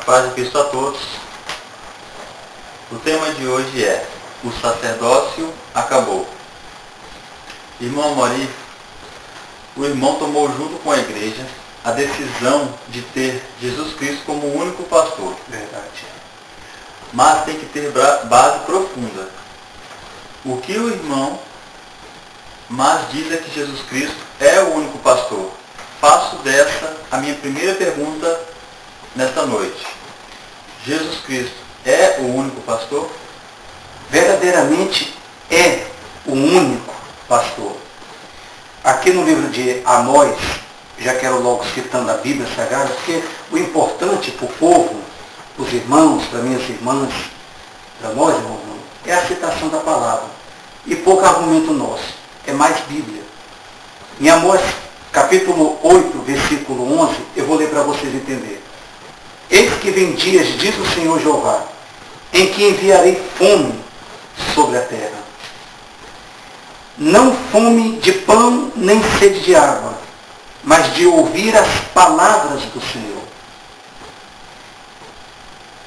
paz de Cristo a todos. O tema de hoje é: o sacerdócio acabou. Irmão Amori, o irmão tomou junto com a igreja a decisão de ter Jesus Cristo como o único pastor. Verdade. Mas tem que ter base profunda. O que o irmão mas diz é que Jesus Cristo é o único pastor. Faço dessa a minha primeira pergunta nesta noite. Jesus Cristo é o único pastor? Verdadeiramente é o único pastor. Aqui no livro de Amós, já quero logo citando a Bíblia Sagrada, porque o importante para o povo, para os irmãos, para minhas irmãs, para nós, irmão, é a citação da palavra. E pouco argumento nosso, é mais Bíblia. Em Amós, capítulo 8, versículo 11, eu vou ler para vocês entenderem. Eis que vem dias, diz o Senhor Jeová, em que enviarei fome sobre a terra. Não fome de pão, nem sede de água, mas de ouvir as palavras do Senhor.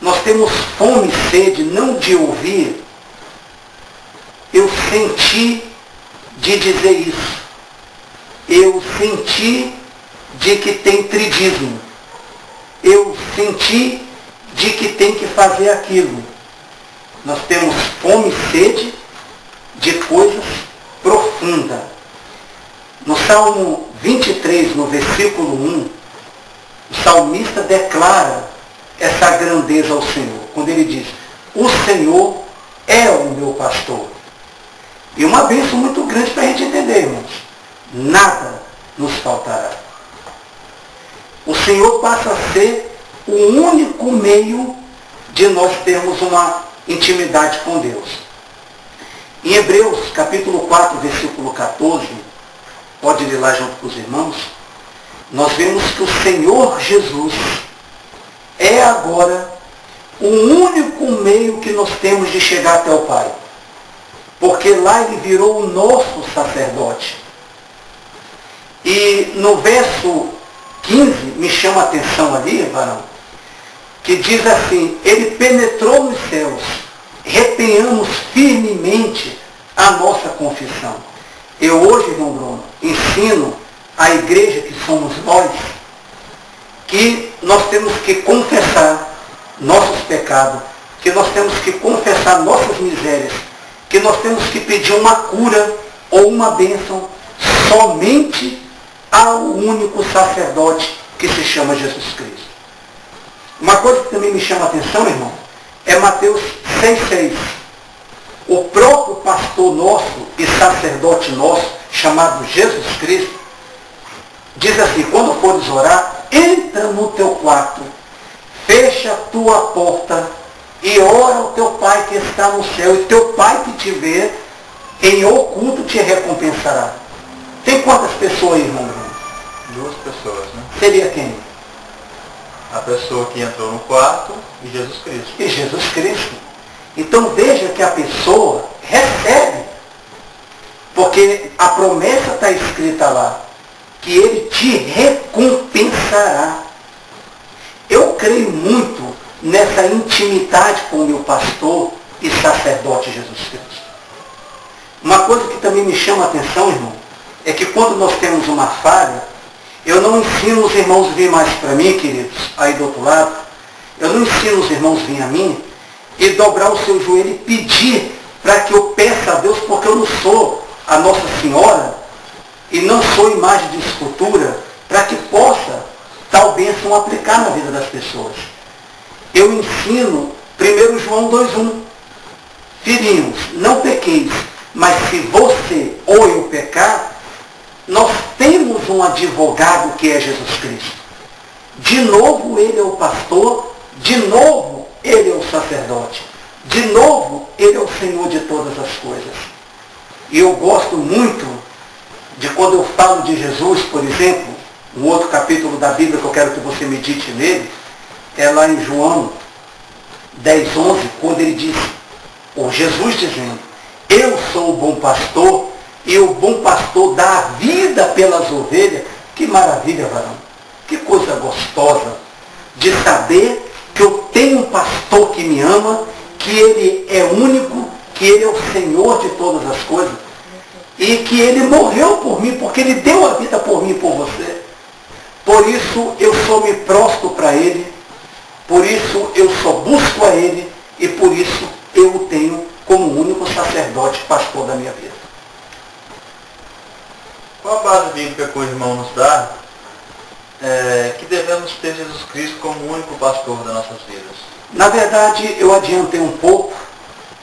Nós temos fome e sede não de ouvir. Eu senti de dizer isso. Eu senti de que tem tridismo. Eu senti de que tem que fazer aquilo. Nós temos fome e sede de coisas profundas. No Salmo 23, no versículo 1, o salmista declara essa grandeza ao Senhor, quando ele diz: o Senhor é o meu pastor. E uma bênção muito grande para a gente entender, irmãos. Nada nos faltará. O Senhor passa a ser o único meio de nós termos uma intimidade com Deus. Em Hebreus, capítulo 4, versículo 14, pode ler lá junto com os irmãos, nós vemos que o Senhor Jesus é agora o único meio que nós temos de chegar até o Pai. Porque lá ele virou o nosso sacerdote. E no verso 15, me chama a atenção ali, varão, que diz assim: ele penetrou nos céus, retenhamos firmemente a nossa confissão. Eu hoje, irmão Bruno, ensino à igreja que somos nós, que nós temos que confessar nossos pecados, que nós temos que confessar nossas misérias, que nós temos que pedir uma cura ou uma bênção somente ao único sacerdote que se chama Jesus Cristo. Uma coisa que também me chama a atenção, irmão, é Mateus 6,6. O próprio pastor nosso e sacerdote nosso, chamado Jesus Cristo, diz assim: quando fores orar, entra no teu quarto, fecha a tua porta e ora ao teu Pai que está no céu, e teu Pai que te vê em oculto te recompensará. Tem quantas pessoas aí, irmão? Duas pessoas, né? Seria quem? A pessoa que entrou no quarto e Jesus Cristo. E Jesus Cristo. Então veja que a pessoa recebe, porque a promessa está escrita lá, que ele te recompensará. Eu creio muito nessa intimidade com o meu pastor e sacerdote Jesus Cristo. Uma coisa que também me chama a atenção, irmão, é que quando nós temos uma falha, eu não ensino os irmãos a vir mais para mim, queridos, aí do outro lado, eu não ensino os irmãos a vir a mim e dobrar o seu joelho e pedir para que eu peça a Deus, porque eu não sou a Nossa Senhora e não sou imagem de escultura, para que possa tal bênção aplicar na vida das pessoas. Eu ensino 1 João 2,1. Filhinhos, não pequeis, mas se você ou eu pecar, nós temos um advogado que é Jesus Cristo. De novo ele é o pastor, de novo ele é o sacerdote, de novo ele é o Senhor de todas as coisas. E eu gosto muito de quando eu falo de Jesus, por exemplo, um outro capítulo da Bíblia que eu quero que você medite nele, é lá em João 10,11, quando ele diz, ou Jesus dizendo: eu sou o bom pastor, e o bom pastor dá a vida pelas ovelhas. Que maravilha, varão. Que coisa gostosa de saber que eu tenho um pastor que me ama, que ele é único, que ele é o Senhor de todas as coisas, e que ele morreu por mim, porque ele deu a vida por mim e por você. Por isso eu só me prostro para ele, por isso eu só busco a ele, e por isso eu o tenho como único sacerdote, pastor da minha vida. Qual a base bíblica que o irmão nos dá que devemos ter Jesus Cristo como o único pastor das nossas vidas? Na verdade, eu adiantei um pouco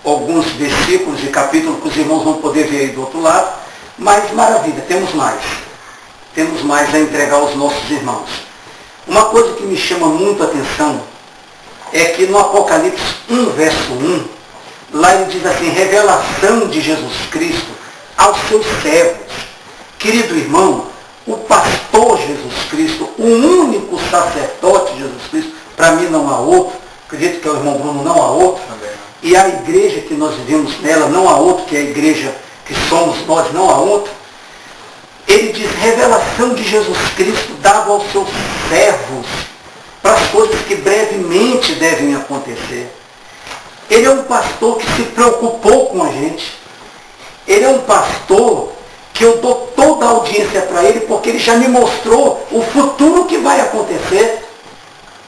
alguns versículos e capítulos que os irmãos vão poder ver aí do outro lado, mas maravilha, temos mais. Temos mais a entregar aos nossos irmãos. Uma coisa que me chama muito a atenção é que no Apocalipse 1, verso 1, lá ele diz assim, revelação de Jesus Cristo aos seus servos. Querido irmão, o pastor Jesus Cristo, o único sacerdote Jesus Cristo, para mim não há outro, acredito que é o irmão Bruno, não há outro, e a igreja que nós vivemos nela, não há outro, que é a igreja que somos nós, não há outro. Ele diz revelação de Jesus Cristo dado aos seus servos, para as coisas que brevemente devem acontecer. Ele é um pastor que se preocupou com a gente. Ele é um pastor que eu dou toda a audiência para ele, porque ele já me mostrou o futuro que vai acontecer.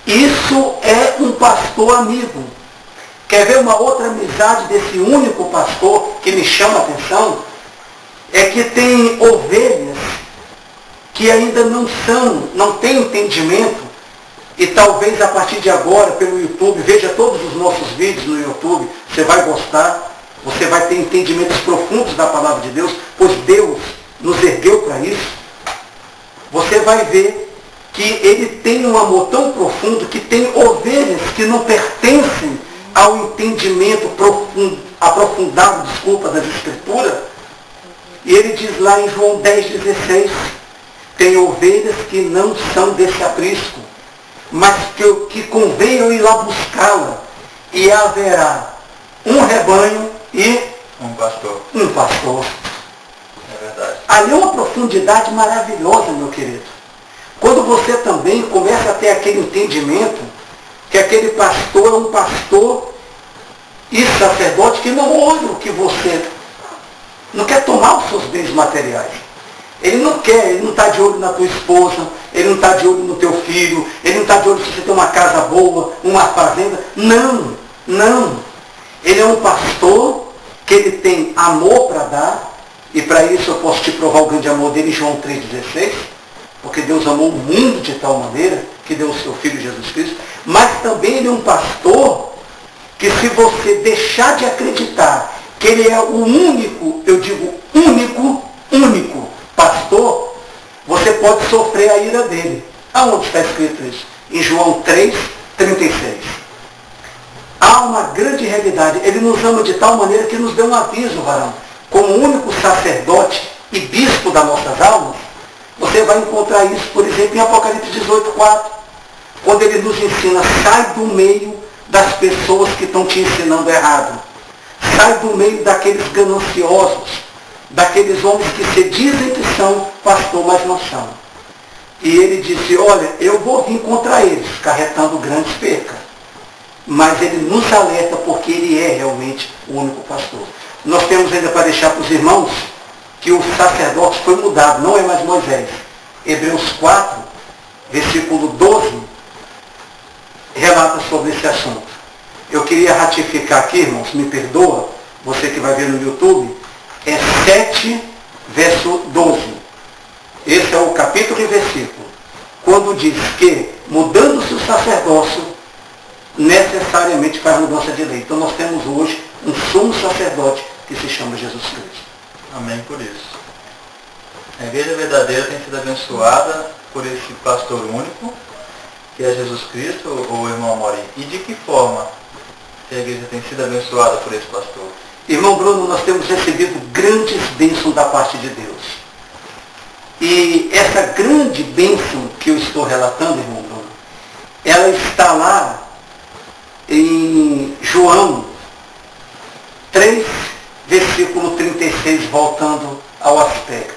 Isso é um pastor amigo. Quer ver uma outra amizade desse único pastor que me chama a atenção? É que tem ovelhas que ainda não têm entendimento, e talvez a partir de agora, pelo YouTube, veja todos os nossos vídeos no YouTube, você vai gostar, você vai ter entendimentos profundos da palavra de Deus, pois Deus nos ergueu para isso. Você vai ver que ele tem um amor tão profundo que tem ovelhas que não pertencem ao entendimento aprofundado, das Escrituras. E ele diz lá em João 10,16, tem ovelhas que não são desse aprisco, mas que convém eu ir lá buscá-la, e haverá um rebanho e um pastor. É verdade. Ali é uma profundidade maravilhosa, meu querido. Quando você também começa a ter aquele entendimento que aquele pastor é um pastor e sacerdote que não olha o que você não quer tomar os seus bens materiais. Ele não está de olho na tua esposa, ele não está de olho no teu filho, ele não está de olho se você tem uma casa boa, uma fazenda. Não. Ele é um pastor que ele tem amor para dar, e para isso eu posso te provar o grande amor dele em João 3,16, porque Deus amou o mundo de tal maneira que deu o seu Filho Jesus Cristo, mas também ele é um pastor que, se você deixar de acreditar que ele é o único, eu digo único pastor, você pode sofrer a ira dele. Aonde está escrito isso? Em João 3,36. Há uma grande realidade. Ele nos ama de tal maneira que nos deu um aviso, varão. Como único sacerdote e bispo das nossas almas, você vai encontrar isso, por exemplo, em Apocalipse 18,4, quando ele nos ensina, sai do meio das pessoas que estão te ensinando errado. Sai do meio daqueles gananciosos, daqueles homens que se dizem que são pastor, mas não são. E ele disse, olha, eu vou vir contra eles, carretando grandes percas. Mas ele nos alerta porque ele é realmente o único pastor. Nós temos ainda para deixar para os irmãos que o sacerdote foi mudado, não é mais Moisés. Hebreus 4, versículo 12, relata sobre esse assunto. Eu queria ratificar aqui, irmãos, me perdoa, você que vai ver no YouTube, é 7, verso 12. Esse é o capítulo e versículo. Quando diz que, mudando-se o sacerdócio, necessariamente faz mudança de lei. Então nós temos hoje um sumo sacerdote que se chama Jesus Cristo. Amém por isso. A igreja verdadeira tem sido abençoada por esse pastor único, que é Jesus Cristo, o irmão Amori. E de que forma que a igreja tem sido abençoada por esse pastor? Irmão Bruno, nós temos recebido grandes bênçãos da parte de Deus. E essa grande bênção que eu estou relatando, irmão Bruno, ela está lá em João 3, versículo 36, voltando ao aspecto.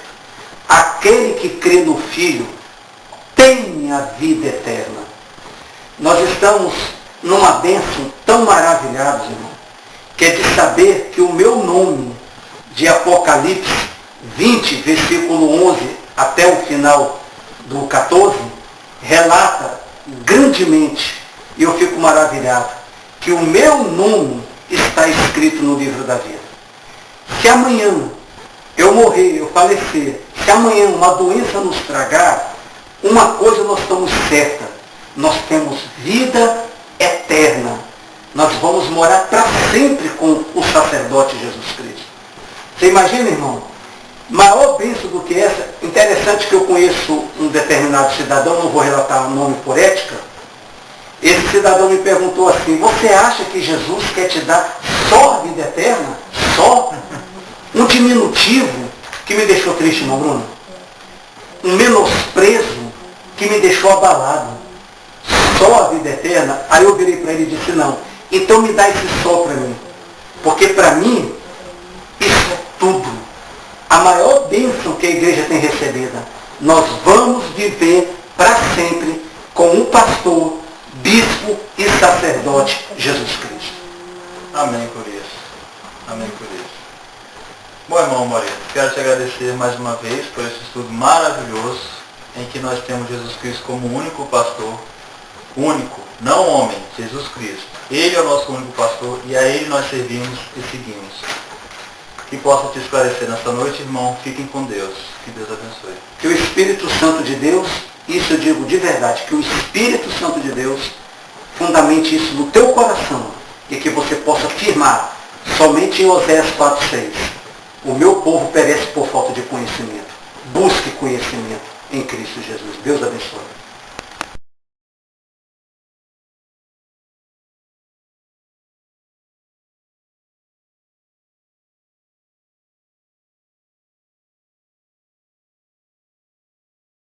Aquele que crê no Filho tem a vida eterna. Nós estamos numa bênção tão maravilhosa, irmão, que é de saber que o meu nome, de Apocalipse 20, versículo 11 até o final do 14, relata grandemente, e eu fico maravilhado, que o meu nome está escrito no livro da vida. Se amanhã eu morrer, eu falecer, se amanhã uma doença nos tragar, uma coisa nós estamos certa, nós temos vida eterna. Nós vamos morar para sempre com o sacerdote Jesus Cristo. Você imagina, irmão? Maior bênção do que essa. Interessante que eu conheço um determinado cidadão, não vou relatar o nome por ética. Esse cidadão me perguntou assim: você acha que Jesus quer te dar só a vida eterna? Só? Um diminutivo que me deixou triste, irmão Bruno. Um menosprezo que me deixou abalado. Só a vida eterna? Aí eu virei para ele e disse: não. Então me dá esse só para mim. Porque para mim, isso é tudo. A maior bênção que a igreja tem recebida. Nós vamos viver para sempre com um pastor, bispo e sacerdote, Jesus Cristo. Amém por isso. Amém por isso. Bom, irmão Moreira, quero te agradecer mais uma vez por esse estudo maravilhoso, em que nós temos Jesus Cristo como único pastor, único, não homem, Jesus Cristo. Ele é o nosso único pastor e a Ele nós servimos e seguimos. Que possa te esclarecer nesta noite, irmão. Fiquem com Deus. Que Deus abençoe. Que o Espírito Santo de Deus, isso eu digo de verdade, que o Espírito Santo de Deus fundamente isso no teu coração e que você possa afirmar somente em Oséias 4:6. O meu povo perece por falta de conhecimento. Busque conhecimento em Cristo Jesus. Deus abençoe.